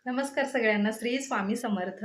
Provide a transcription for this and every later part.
नमस्कार सगळ्यांना. श्री स्वामी समर्थ.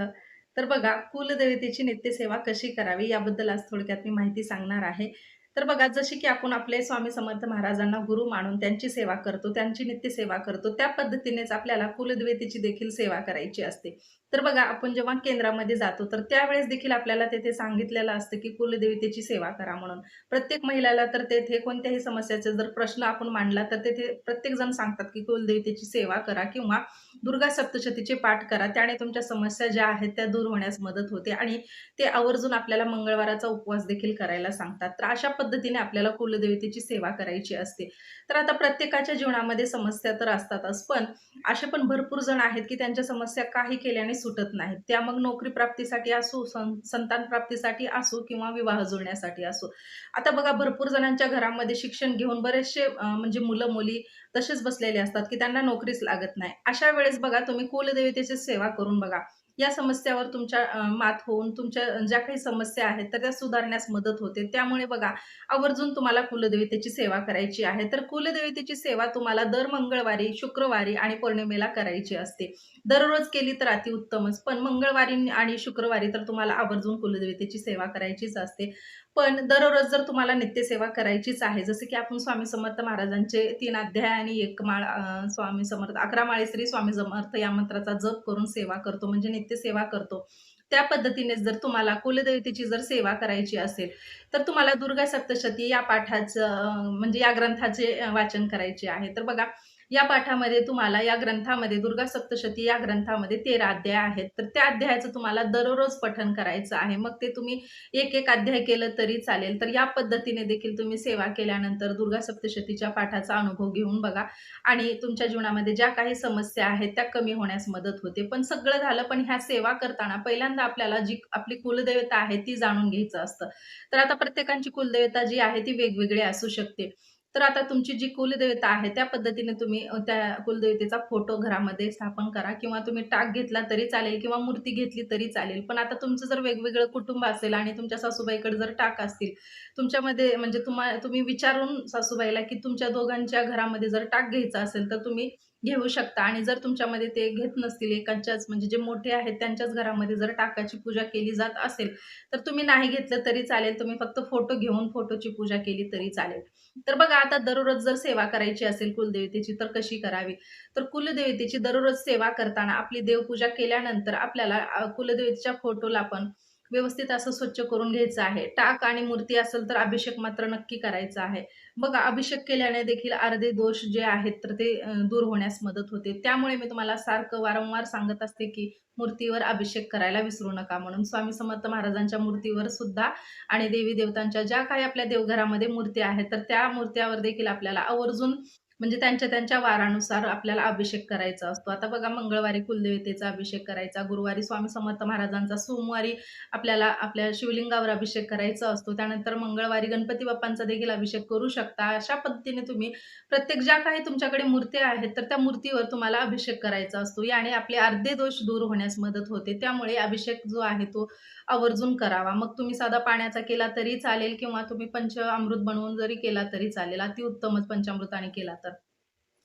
तर बघा, कुलदेवतेची नित्यसेवा कशी करावी याबद्दल आज थोडक्यात मी माहिती सांगणार आहे. तर बघा, जशी की आपण आपले स्वामी समर्थ महाराजांना गुरु मानून त्यांची सेवा करतो, त्यांची नित्यसेवा करतो, त्या पद्धतीनेच आपल्याला कुलदेवतेची देखील सेवा करायची असते. तर बघा, आपण जेव्हा केंद्रामध्ये जातो, तर त्यावेळेस देखील आपल्याला तेथे सांगितलेलं असतं, की कुलदेवतेची सेवा करा म्हणून. प्रत्येक महिलाला तर तेथे कोणत्याही समस्याचा जर प्रश्न आपण मांडला, तर तेथे प्रत्येकजण सांगतात, की कुलदेवतेची सेवा करा किंवा दुर्गा सप्तशतीचे पाठ करा. त्याने तुमच्या समस्या ज्या आहेत त्या दूर होण्यास मदत होते आणि ते आवर्जून आपल्याला मंगळवाराचा उपवास देखील करायला सांगतात. तर अशा पद्धतीने आपल्याला कुलदेवतेची सेवा करायची असते. तर आता प्रत्येकाच्या जीवनामध्ये समस्या तर असतातच, पण असे पण भरपूर जण आहेत, की त्यांच्या समस्या काही केल्याने सुटत नाहीत. त्या मग नोकरी प्राप्तीसाठी असो, संतान प्राप्तीसाठी असो किंवा विवाह जुळण्यासाठी असो. आता बघा, भरपूर जणांच्या घरामध्ये शिक्षण घेऊन बरेचसे म्हणजे मुलं-मुली तसेच बसलेले असतात, की त्यांना नोकरीच लागत नाही. अशा वेळेस बघा, तुम्ही कुलदेवतेची सेवा करून बघा. या समस्यावर तुमच्या मात होऊन तुमच्या ज्या काही समस्या आहेत, तर त्या सुधारण्यास मदत होते. त्यामुळे बघा, आवर्जून तुम्हाला कुलदेवतेची सेवा करायची आहे. तर कुलदेवतेची सेवा तुम्हाला दर मंगळवारी, शुक्रवारी आणि पौर्णिमेला करायची असते. दररोज केली तर अतिउत्तमच, पण मंगळवारी आणि शुक्रवारी तर तुम्हाला आवर्जून कुलदेवतेची सेवा करायचीच असते. पण दररोज जर तुम्हाला नित्यसेवा करायचीच आहे, जसं की आपण स्वामी समर्थ महाराजांचे 3 अध्याय आणि 1 माळ स्वामी समर्थ 11 माळी श्री स्वामी समर्थ या मंत्राचा जप करून सेवा करतो, म्हणजे नित्यसेवा करतो. त्या पद्धतीने जर तुम्हाला कुलदेवतेची जर सेवा करायची असेल, तर तुम्हाला दुर्गा सप्तशती या पाठाचं म्हणजे या ग्रंथाचे वाचन करायचे आहे. तर बघा, या पाठामध्ये तुम्हाला या ग्रंथामध्ये दुर्गा सप्तशती या ग्रंथामध्ये 13 अध्याय आहेत. तर त्या अध्यायाचं तुम्हाला दररोज पठण करायचं आहे. मग ते तुम्ही एक-एक अध्याय केलं तरी चालेल. तर या पद्धतीने देखील तुम्ही सेवा केल्यानंतर दुर्गा सप्तशतीच्या पाठाचा अनुभव घेऊन बघा आणि तुमच्या जीवनामध्ये ज्या काही समस्या आहेत त्या कमी होण्यास मदत होते. पण सगळं झालं, पण ह्या सेवा करताना पहिल्यांदा आपल्याला जी आपली कुलदेवता आहे ती जाणून घ्यायचं असतं. तर आता प्रत्येकाची कुलदेवता जी आहे ती वेगवेगळी असू शकते. तर आता तुमची जी कुलदेवता आहे त्या पद्धतीने तुम्ही त्या कुलदेवतेचा फोटो घरामध्ये स्थापन करा किंवा तुम्ही टाक घेतला तरी चालेल किंवा मूर्ती घेतली तरी चालेल. पण आता तुमचं जर वेगवेगळं कुटुंब असेल आणि तुमच्या सासूबाईकडे जर टाक असतील, तुमच्यामध्ये म्हणजे तुम्ही विचारून सासूबाईला, की तुमच्या दोघांच्या घरामध्ये जर टाक घ्यायचा असेल, तर तुम्ही घेऊ शकता आणि जर तुमच्यामध्ये ते घेत नसतील, एकाच्याच म्हणजे जे मोठे आहेत त्यांच्याच घरामध्ये जर टाकाची पूजा केली जात असेल, तर तुम्ही नाही घेतलं तरी चालेल. तुम्ही फक्त फोटो घेऊन फोटोची पूजा केली तरी चालेल. तर बघा, आता दररोज जर सेवा करायची असेल कुलदेवतेची तर कशी करावी? तर कुलदेवतेची दररोज सेवा करताना आपली देवपूजा केल्यानंतर आपल्याला कुलदेवतेच्या फोटोला पण व्यवस्थित असं स्वच्छ करून घ्यायचं आहे. टाक आणि मूर्ती असेल तर अभिषेक मात्र नक्की करायचा आहे. बघा, अभिषेक केल्याने देखील अर्धे दोष जे आहेत तर ते दूर होण्यास मदत होते. त्यामुळे मी तुम्हाला सारखं वारंवार सांगत असते, की मूर्तीवर अभिषेक करायला विसरू नका म्हणून. स्वामी समर्थ महाराजांच्या मूर्तीवर सुद्धा आणि देवी-देवतांच्या ज्या काही आपल्या देवघरामध्ये मूर्त्या आहेत, तर त्या मूर्त्यावर देखील आपल्याला आवर्जून म्हणजे त्यांच्या त्यांच्या वारानुसार आपल्याला अभिषेक करायचा असतो. आता बघा, मंगळवारी कुलदेवतेचा अभिषेक करायचा, गुरुवारी स्वामी समर्थ महाराजांचा, सोमवारी आपल्याला आपल्या शिवलिंगावर अभिषेक करायचा असतो. त्यानंतर मंगळवारी गणपती बाप्पांचा देखील अभिषेक करू शकता. अशा पद्धतीने तुम्ही प्रत्येक ज्या काही तुमच्याकडे मूर्त्या आहेत, तर त्या मूर्तीवर तुम्हाला अभिषेक करायचा असतो. याने आपले अर्धे दोष दूर होण्यास मदत होते. त्यामुळे अभिषेक जो आहे तो आवर्जून करावा. मग तुम्ही साधा पाण्याचा केला तरी चालेल किंवा तुम्ही पंचामृत बनवून जरी केला तरी चालेल. अतिउत्तमच पंचामृताने केला तर.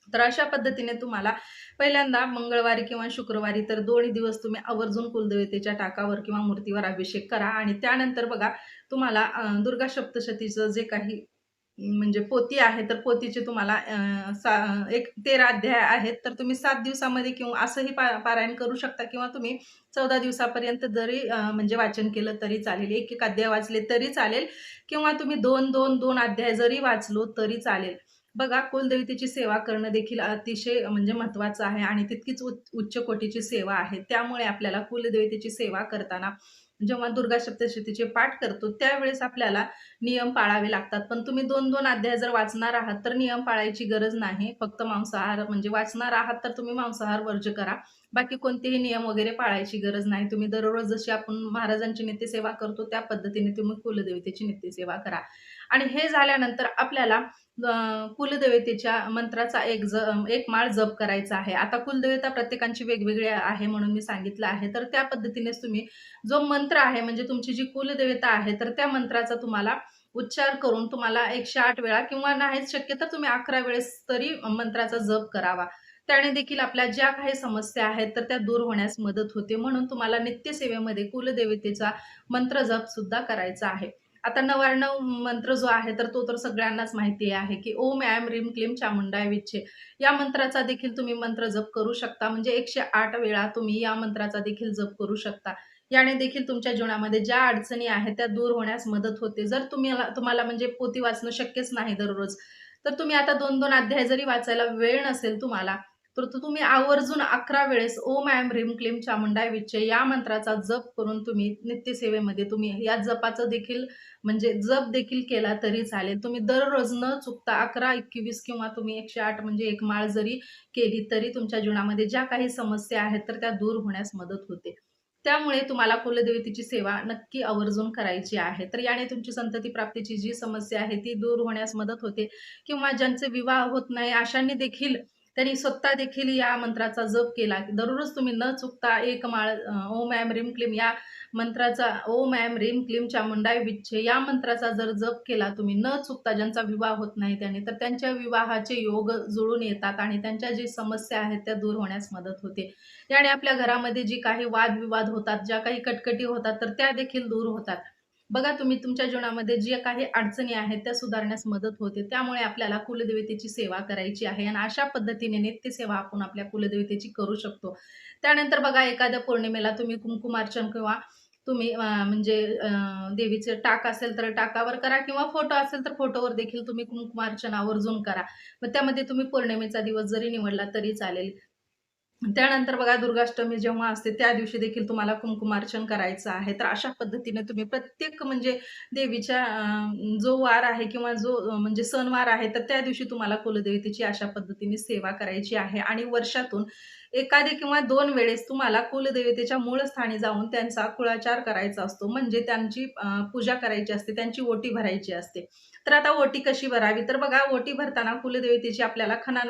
तर अशा पद्धतीने तुम्हाला पहिल्यांदा मंगळवारी किंवा शुक्रवारी तर दोन्ही दिवस तुम्ही आवर्जून कुलदेवतेच्या टाकावर किंवा मूर्तीवर अभिषेक करा आणि त्यानंतर बघा, तुम्हाला दुर्गा सप्तशतीचं जे काही म्हणजे पोथी आहे, तर पोथीचे तुम्हाला एक 13 अध्याय आहेत, तर तुम्ही 7 दिवसामध्ये किंवा असंही पारायण करू शकता किंवा तुम्ही 14 दिवसापर्यंत जरी म्हणजे वाचन केलं तरी चालेल. एक-एक अध्याय वाचले तरी चालेल किंवा तुम्ही 2-2 अध्याय जरी वाचलो तरी चालेल. बघा, कुलदेवतेची सेवा करणं देखील अतिशय म्हणजे महत्त्वाचं आहे आणि तितकीच उच्च कोटीची सेवा आहे. त्यामुळे आपल्याला कुलदेवतेची सेवा करताना जेव्हा दुर्गा सप्तशतीचे पाठ करतो, त्यावेळेस आपल्याला नियम पाळावे लागतात. पण तुम्ही 2-2 अध्याय जर वाचणार आहात, तर नियम पाळायची गरज नाही. फक्त मांसाहार म्हणजे वाचणार आहात, तर तुम्ही मांसाहार वर्ज्य करा. बाकी कोणतेही नियम वगैरे पाळायची गरज नाही. तुम्ही दररोज जशी आपण महाराजांची नित्यसेवा करतो, त्या पद्धतीने तुम्ही कुलदेवतेची नित्यसेवा करा. आणि हे झाल्यानंतर आपल्याला कुलदेवतेच्या मंत्राचा एक माळ जप करायचा आहे. आता कुलदेवता प्रत्येकाची वेगवेगळी आहे म्हणून मी सांगितलं आहे. तर त्या पद्धतीनेच तुम्ही जो मंत्र आहे म्हणजे तुमची जी कुलदेवता आहे, तर त्या मंत्राचा तुम्हाला उच्चार करून तुम्हाला 108 वेळा किंवा नाहीच शक्य तर तुम्ही 11 वेळेस तरी मंत्राचा जप करावा. त्याने देखील आपल्या ज्या काही समस्या आहेत तर त्या दूर होण्यास मदत होते. म्हणून तुम्हाला नित्यसेवेमध्ये कुलदेवतेचा मंत्र जप सुद्धा करायचा आहे. आता 99 मंत्र जो आहे तर तो तर सगळ्यांनाच माहिती आहे, की ओम ऐं ह्रीं क्लीं चामुंडाय विच्चे. या मंत्राचा देखील तुम्ही मंत्र जप करू शकता. म्हणजे 108 वेळा तुम्ही या मंत्राचा देखील जप करू शकता. याने देखील तुमच्या जीवनामध्ये ज्या अडचणी आहेत त्या दूर होण्यास मदत होते. जर तुम्हाला म्हणजे पोथी वाचणं शक्यच नाही दररोज, तर तुम्ही आता 2-2 अध्याय जरी वाचायला वेळ नसेल तुम्हाला, तर तो तुम्ही आवर्जून 11 वेळेस ओम ऐं ह्रीं क्लीं चामुंडाय विच्चे या मंत्राचा जप करून तुम्ही नित्यसेवेमध्ये तुम्ही या जपाचं देखील म्हणजे जप देखील केला तरी चालेल. तुम्ही दररोज न चुकता 11, 21 किंवा तुम्ही 108 म्हणजे एक माळ जरी केली, तरी तुमच्या जीवनामध्ये ज्या काही समस्या आहेत, तर त्या दूर होण्यास मदत होते. त्यामुळे तुम्हाला कुलदेवतेची सेवा नक्की आवर्जून करायची आहे. तर याने तुमची संतती प्राप्तीची जी समस्या आहे, ती दूर होण्यास मदत होते किंवा ज्यांचे विवाह होत नाही अशांनी देखील त्यांनी स्वतः देखील या मंत्राचा जप केला. दररोज तुम्ही न चुकता एक माळ ओम ऐं ह्रीं क्लीं या मंत्राचा ओम ऐं ह्रीं क्लीं चामुंडाय विच्चे या मंत्राचा जर जप केला तुम्ही न चुकता ज्यांचा विवाह होत नाही त्याने, तर त्यांच्या विवाहाचे योग जुळून येतात आणि त्यांच्या जी समस्या आहेत त्या दूर होण्यास मदत होते. याने आपल्या घरामध्ये जी काही वादविवाद होतात, ज्या काही कटकटी होतात, तर त्या देखील दूर होतात. बघा तुम्ही तुमच्या जीवनामध्ये ज्या काही अडचणी आहेत त्या सुधारण्यास मदत होते. त्यामुळे आपल्याला कुलदेवतेची सेवा करायची आहे आणि अशा पद्धतीने नित्यसेवा आपण आपल्या कुलदेवतेची करू शकतो. त्यानंतर बघा एखाद्या पौर्णिमेला तुम्ही कुंकुमार्चन किंवा तुम्ही म्हणजे देवीचे टाक असेल तर टाकावर करा किंवा फोटो असेल तर फोटोवर देखील तुम्ही कुंकुमार्चन आवर्जून करा. मग त्यामध्ये तुम्ही पौर्णिमेचा दिवस जरी निवडला तरी चालेल. त्यानंतर बघा दुर्गाष्टमी जेव्हा असते त्या दिवशी देखील तुम्हाला कुंकुमार्चन करायचं आहे. तर अशा पद्धतीने तुम्ही प्रत्येक म्हणजे देवीच्या जो वार आहे किंवा जो म्हणजे सणवार आहे, तर त्या दिवशी तुम्हाला कुलदेवतेची अशा पद्धतीने सेवा करायची आहे आणि वर्षातून एखादी किंवा 2 वेळेस तुम्हाला कुलदेवतेच्या मूळ स्थानी जाऊन त्यांचा कुळाचार करायचा असतो. म्हणजे त्यांची पूजा करायची असते, त्यांची ओटी भरायची असते. तर आता ओटी कशी भरावी? तर बघा ओटी भरताना कुलदेवतेची आपल्याला खणा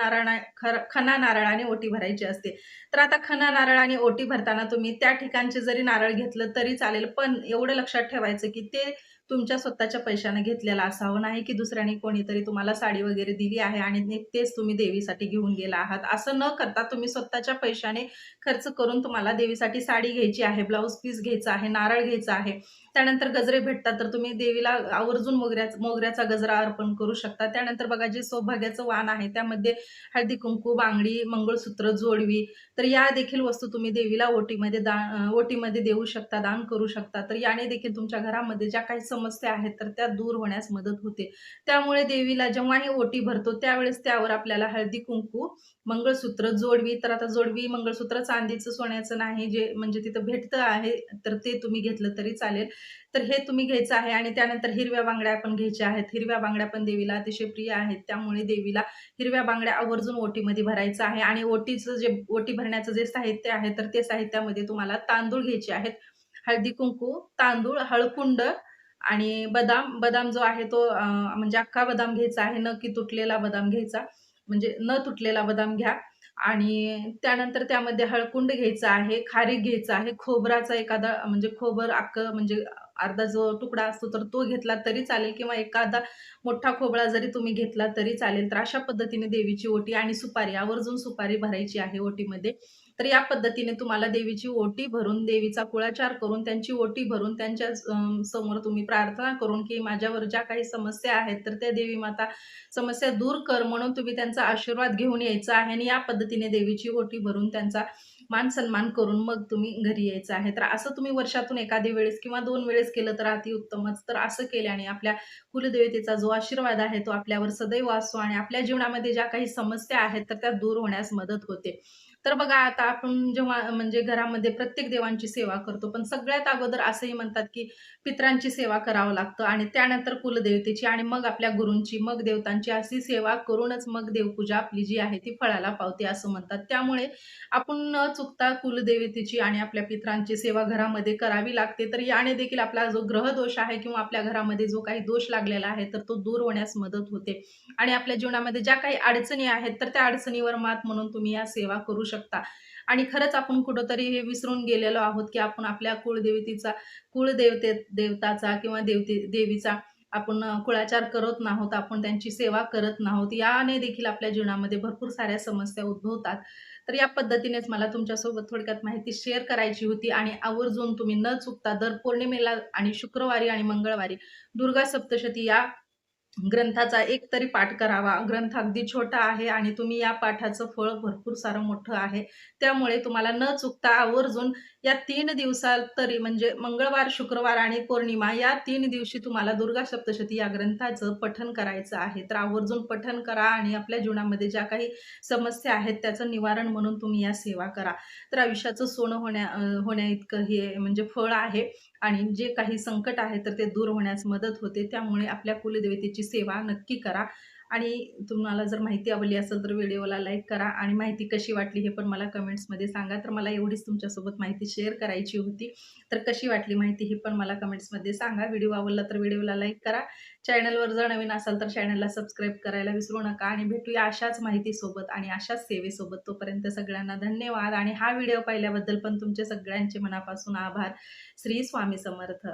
नारळाने ओटी भरायची असते. तर आता खणा नारळाने ओटी भरताना तुम्ही त्या ठिकाणचे जरी नारळ घेतलं तरी चालेल. पण एवढं लक्षात ठेवायचं, की ते तुमच्या स्वतःच्या पैशाने घेतलेलं असावं. नाही की दुसऱ्याने कोणीतरी तुम्हाला साडी वगैरे दिली आहे आणि तेच तुम्ही देवीसाठी घेऊन गेला आहात. असं न करता तुम्ही स्वतःच्या पैशाने खर्च करून तुम्हाला देवीसाठी साडी घ्यायची आहे, ब्लाउज पीस घ्यायचा आहे, नारळ घ्यायचा आहे. त्यानंतर गजरे भेटतात, तर तुम्ही देवीला आवर्जून मोगऱ्याचा गजरा अर्पण करू शकता. त्यानंतर बघा जे सौभाग्याचं वाण आहे, त्यामध्ये हळदी-कुंकू, बांगडी, मंगळसूत्र, जोडवी तर या देखील वस्तू तुम्ही देवीला ओटीमध्ये देऊ शकता, दान करू शकता. तर याने देखील तुमच्या घरामध्ये ज्या काही समस्या आहेत, तर त्या दूर होण्यास मदत होते. त्यामुळे देवीला जेव्हाही ओटी भरतो, त्यावेळेस त्यावर आपल्याला हळदी-कुंकू, मंगळसूत्र, जोडवी तर आता जोडवी, मंगळसूत्र चांदीचं, सोन्याचं नाही, जे म्हणजे तिथं भेटतं आहे, तर ते तुम्ही घेतलं तरी चालेल. तर हे तुम्ही घ्यायचं आहे आणि त्यानंतर हिरव्या बांगड्या पण घ्यायच्या आहेत. हिरव्या बांगड्या पण देवीला अतिशय प्रिय आहेत. त्यामुळे देवीला हिरव्या बांगड्या आवर्जून ओटीमध्ये भरायचं आहे आणि ओटी भरण्याचं जे साहित्य आहे, तर ते साहित्यामध्ये तुम्हाला तांदूळ घ्यायचे आहेत. हळदी-कुंकू, तांदूळ, हळकुंड आणि बदाम. बदाम जो आहे तो म्हणजे अख्खा बदाम घ्यायचा आहे, न की तुटलेला बदाम घ्यायचा. म्हणजे न तुटलेला बदाम घ्या आणि त्यानंतर त्यामध्ये हळकुंड घ्यायचा आहे, खारीक घ्यायचा आहे, खोबराचा एखादा म्हणजे खोबरं अख्खं म्हणजे अर्धा जो तुकडा असतो तर तो घेतला तरी चालेल किंवा एखादा मोठा खोबळा जरी तुम्ही घेतला तरी चालेल. तर अशा पद्धतीने देवीची ओटी आणि सुपारी आवर्जून सुपारी भरायची आहे ओटीमध्ये. तर या पद्धतीने तुम्हाला देवीची ओटी भरून, देवीचा कुळाचार करून, त्यांची ओटी भरून त्यांच्या समोर तुम्ही प्रार्थना करून, की माझ्यावर ज्या काही समस्या आहेत, तर त्या देवी माता समस्या दूर कर म्हणून तुम्ही त्यांचा आशीर्वाद घेऊन यायचा आहे आणि या पद्धतीने देवीची ओटी भरून त्यांचा मान-सन्मान करून मग तुम्ही घरी यायचं आहे. तर असं तुम्ही वर्षातून एखाद्या वेळेस किंवा 2 वेळेस केलं तर अतिउत्तमच. तर असं केल्याने आपल्या कुलदेवतेचा जो आशीर्वाद आहे तो आपल्यावर सदैव असतो आणि आपल्या जीवनामध्ये ज्या काही समस्या आहेत तर त्या दूर होण्यास मदत होते. तर बघा आता आपण जेव्हा म्हणजे घरामध्ये प्रत्येक देवांची सेवा करतो, पण सगळ्यात अगोदर असंही म्हणतात, की पितरांची सेवा करावं लागतं आणि त्यानंतर कुलदेवतेची आणि मग आपल्या गुरूंची, मग देवतांची अशी सेवा करूनच मग देवपूजा आपली जी आहे ती फळाला पावते असं म्हणतात. त्यामुळे आपण न चुकता कुलदेवतेची आणि आपल्या पितरांची सेवा घरामध्ये करावी लागते. तर याने देखील आपला जो ग्रहदोष आहे किंवा आपल्या घरामध्ये जो काही दोष लागलेला आहे, तर तो दूर होण्यास मदत होते आणि आपल्या जीवनामध्ये ज्या काही अडचणी आहेत, तर त्या अडचणीवर मात म्हणून तुम्ही या सेवा करू शकता. आणि खरंच आपण कुठेतरी हे विसरून गेलेलो आहोत, की आपण आपल्या कुळदेवतेचा देवताचा किंवा देवीचा आपण कुळाचार करत नाहोत, आपण त्यांची सेवा करत नाहोत. याने देखील आपल्या जीवनामध्ये भरपूर साऱ्या समस्या उद्भवतात. तर या पद्धतीनेच मला तुमच्यासोबत थोडक्यात माहिती शेअर करायची होती आणि आवर्जून तुम्ही न चुकता दर पौर्णिमेला आणि शुक्रवारी आणि मंगळवारी दुर्गा सप्तशती या ग्रंथाचा एक तरी पाठ करावा. ग्रंथ अगदी छोटा आहे आणि तुम्ही या पाठाचं फळ भरपूर सारं मोठं आहे. त्यामुळे तुम्हाला न चुकता आवर्जून या 3 दिवसात तरी म्हणजे मंगळवार, शुक्रवार आणि पौर्णिमा या 3 दिवशी तुम्हाला दुर्गा सप्तशती या ग्रंथाचं पठण करायचं आहे. तर आवर्जून पठण करा आणि आपल्या जीवनामध्ये ज्या काही समस्या आहेत त्याचं निवारण म्हणून तुम्ही या सेवा करा. तर आयुष्याचं सोनं होण्याइतकं हे म्हणजे फळ आहे. आणि जे काही संकट आहे तर ते दूर होण्यास मदत होते. त्यामुळे आपल्या कुलदेवतेची सेवा नक्की करा आणि तुम्हाला जर माहिती आवडली असेल तर व्हिडिओला लाईक करा आणि माहिती कशी वाटली हे पण मला कमेंट्समध्ये सांगा. तर मला एवढीच तुमच्यासोबत माहिती शेअर करायची होती. तर कशी वाटली माहिती ही पण मला कमेंट्समध्ये सांगा. व्हिडिओ आवडला तर व्हिडिओला लाईक करा. चॅनलवर जर नवीन असाल तर चॅनलला सबस्क्राईब करायला विसरू नका आणि भेटूया अशाच माहितीसोबत आणि अशाच सेवेसोबत. तोपर्यंत सगळ्यांना धन्यवाद आणि हा व्हिडिओ पाहिल्याबद्दल पण तुमचे सगळ्यांचे मनापासून आभार. श्री स्वामी समर्थ.